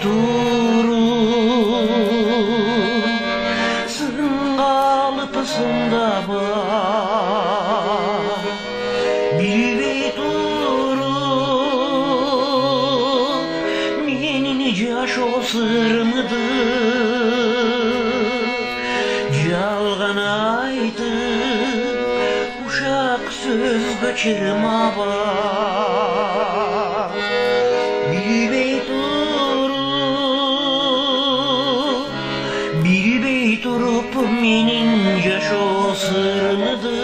turu sıngalıp sındaba bilbey turu menin jaşo sırmıdı жалған айтып ушак сөз көчірмаба билбей туруп менин жашоо сырымды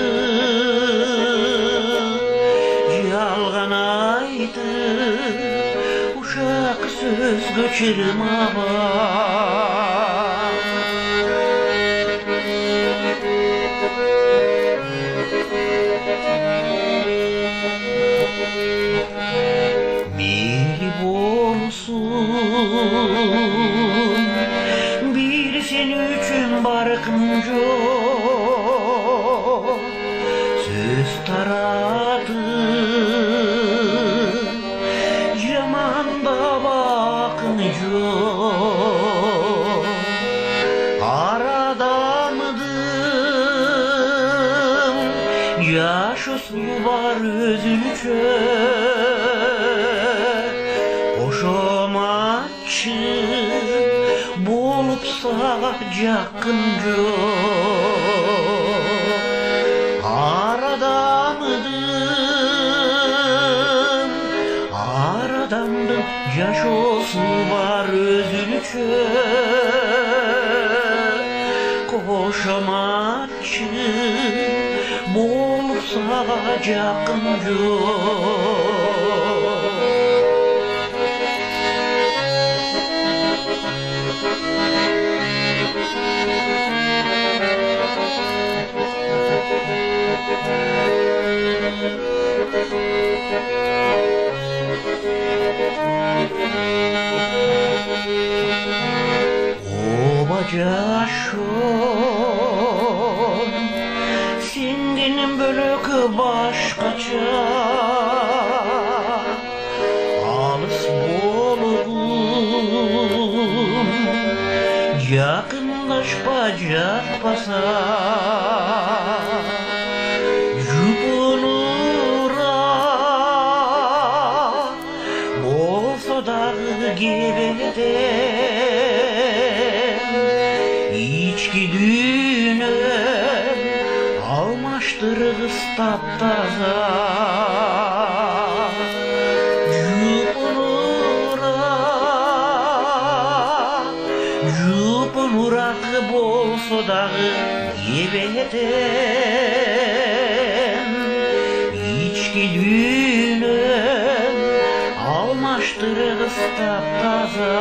жалган айтып ушак сөз көчірмаба мейли болсун бир сен үчүн баркым жок сөз таратып жамандап акын жок арадамдым жашоосу бар өзүнчө кошоматчы болуп сага жакын жок арадамдын жашоосу бар өзүнчө кошоматчы болуп сага жакын жок оба жашоом сенден бөлөк башкача алыс болдум жакындашпа жатпаса жупунураак болсо дагы кебеден ички дүйнөм алмаштыргыс таптаза жупунураак болсо дагы кебеден ички дүйнөм алмаштыргыс таптаза